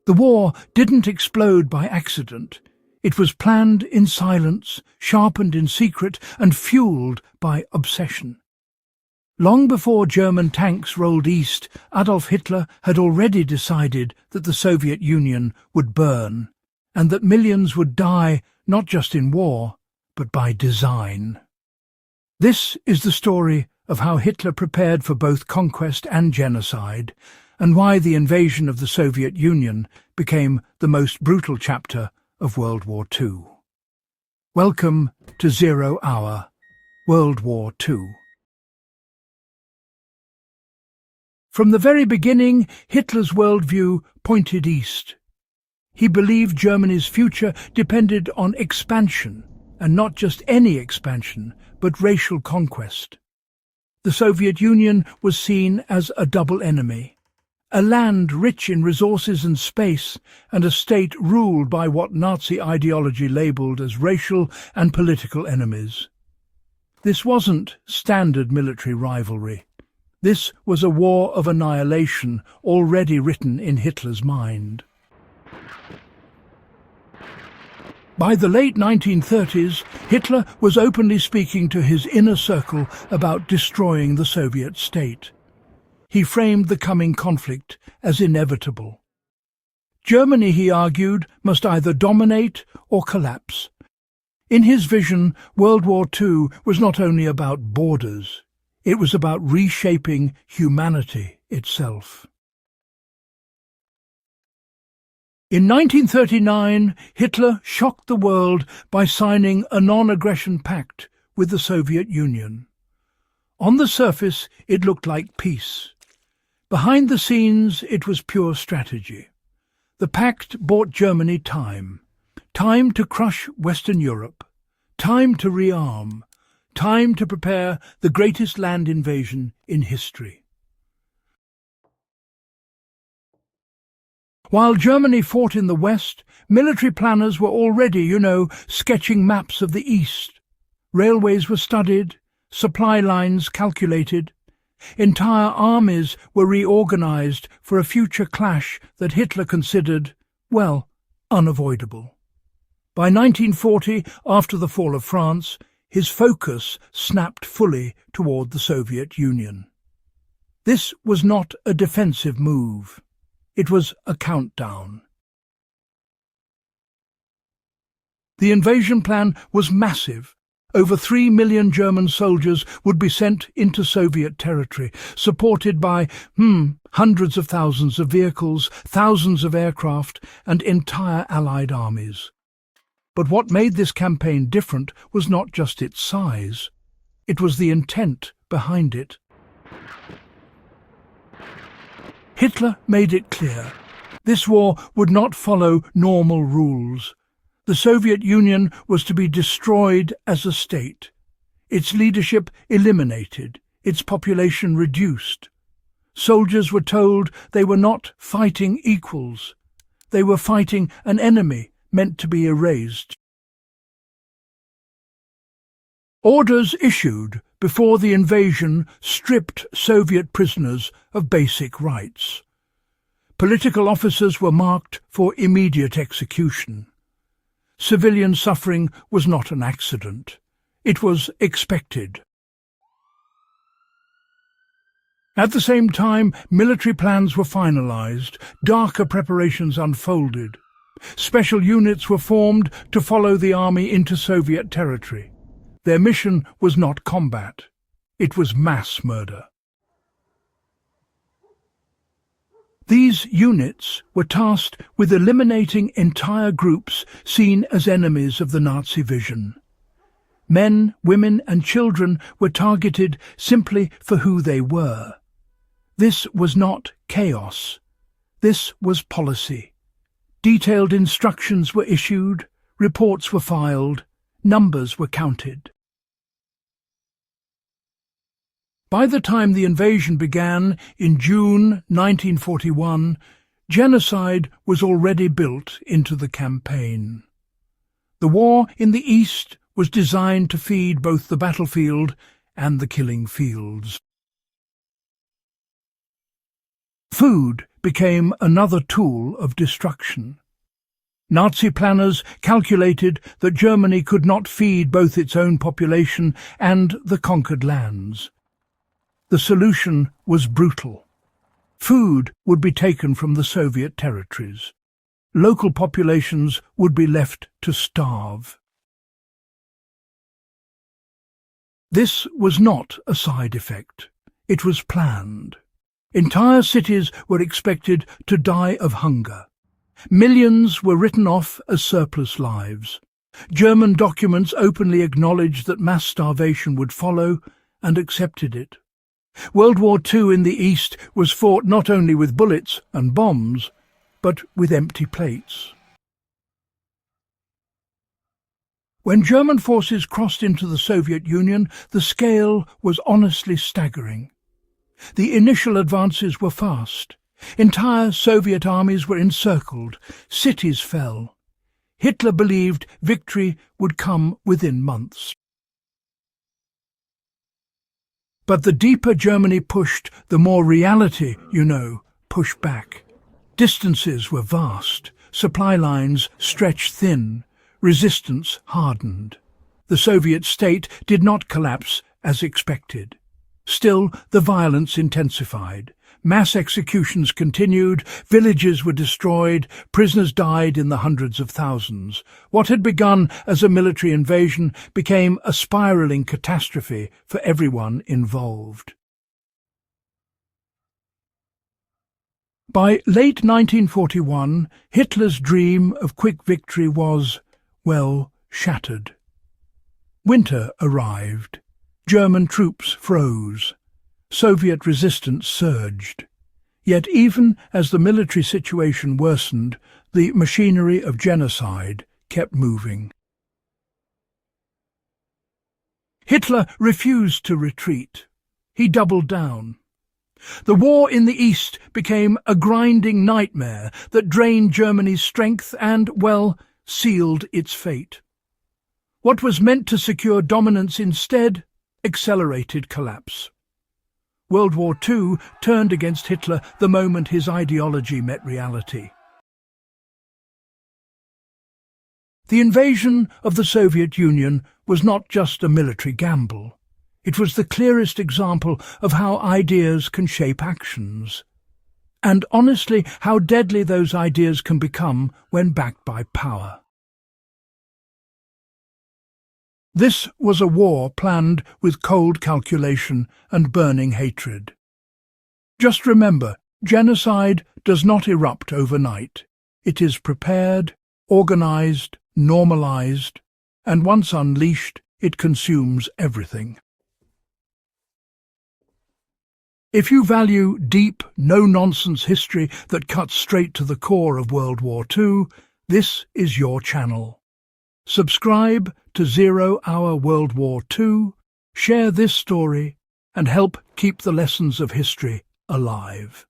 The war didn't explode by accident. It was planned in silence, sharpened in secret, and fueled by obsession. Long before German tanks rolled east, Adolf Hitler had already decided that the Soviet Union would burn, and that millions would die not just in war, but by design. This is the story of how Hitler prepared for both conquest and genocide, and why the invasion of the Soviet Union became the most brutal chapter of World War II. Welcome to 0 Hour, World War II. From the very beginning, Hitler's worldview pointed east. He believed Germany's future depended on expansion, and not just any expansion, but racial conquest. The Soviet Union was seen as a double enemy, a land rich in resources and space, and a state ruled by what Nazi ideology labelled as racial and political enemies. This wasn't standard military rivalry. This was a war of annihilation already written in Hitler's mind. By the late 1930s, Hitler was openly speaking to his inner circle about destroying the Soviet state. He framed the coming conflict as inevitable. Germany, he argued, must either dominate or collapse. In his vision, World War II was not only about borders, it was about reshaping humanity itself. In 1939, Hitler shocked the world by signing a non-aggression pact with the Soviet Union. On the surface, it looked like peace. Behind the scenes, it was pure strategy. The pact bought Germany time to crush Western Europe, time to rearm, time to prepare the greatest land invasion in history. While Germany fought in the West, military planners were already, sketching maps of the East. Railways were studied, supply lines calculated. Entire armies were reorganized for a future clash that Hitler considered, unavoidable. By 1940, after the fall of France, his focus snapped fully toward the Soviet Union. This was not a defensive move. It was a countdown. The invasion plan was massive. Over 3 million German soldiers would be sent into Soviet territory, supported by hundreds of thousands of vehicles, thousands of aircraft, and entire Allied armies. But what made this campaign different was not just its size. It was the intent behind it. Hitler made it clear. This war would not follow normal rules. The Soviet Union was to be destroyed as a state, its leadership eliminated, its population reduced. Soldiers were told they were not fighting equals. They were fighting an enemy meant to be erased. Orders issued before the invasion stripped Soviet prisoners of basic rights. Political officers were marked for immediate execution. Civilian suffering was not an accident. It was expected. At the same time, military plans were finalized, darker preparations unfolded. Special units were formed to follow the army into Soviet territory. Their mission was not combat. It was mass murder. These units were tasked with eliminating entire groups seen as enemies of the Nazi vision. Men, women, and children were targeted simply for who they were. This was not chaos. This was policy. Detailed instructions were issued, reports were filed, numbers were counted. By the time the invasion began in June 1941, genocide was already built into the campaign. The war in the East was designed to feed both the battlefield and the killing fields. Food became another tool of destruction. Nazi planners calculated that Germany could not feed both its own population and the conquered lands. The solution was brutal. Food would be taken from the Soviet territories. Local populations would be left to starve. This was not a side effect. It was planned. Entire cities were expected to die of hunger. Millions were written off as surplus lives. German documents openly acknowledged that mass starvation would follow and accepted it. World War II in the East was fought not only with bullets and bombs, but with empty plates. When German forces crossed into the Soviet Union, the scale was honestly staggering. The initial advances were fast. Entire Soviet armies were encircled. Cities fell. Hitler believed victory would come within months. But the deeper Germany pushed, the more reality, pushed back. Distances were vast. Supply lines stretched thin. Resistance hardened. The Soviet state did not collapse as expected. Still, the violence intensified. Mass executions continued, villages were destroyed, prisoners died in the hundreds of thousands. What had begun as a military invasion became a spiraling catastrophe for everyone involved. By late 1941, Hitler's dream of quick victory was, shattered. Winter arrived. German troops froze. Soviet resistance surged. Yet even as the military situation worsened, the machinery of genocide kept moving. Hitler refused to retreat. He doubled down. The war in the East became a grinding nightmare that drained Germany's strength and, sealed its fate. What was meant to secure dominance instead accelerated collapse. World War II turned against Hitler the moment his ideology met reality. The invasion of the Soviet Union was not just a military gamble. It was the clearest example of how ideas can shape actions. And honestly, how deadly those ideas can become when backed by power. This was a war planned with cold calculation and burning hatred. Just remember, genocide does not erupt overnight. It is prepared, organized, normalized, and once unleashed, it consumes everything. If you value deep, no-nonsense history that cuts straight to the core of World War II, this is your channel. Subscribe to 0 Hour World War II, share this story, and help keep the lessons of history alive.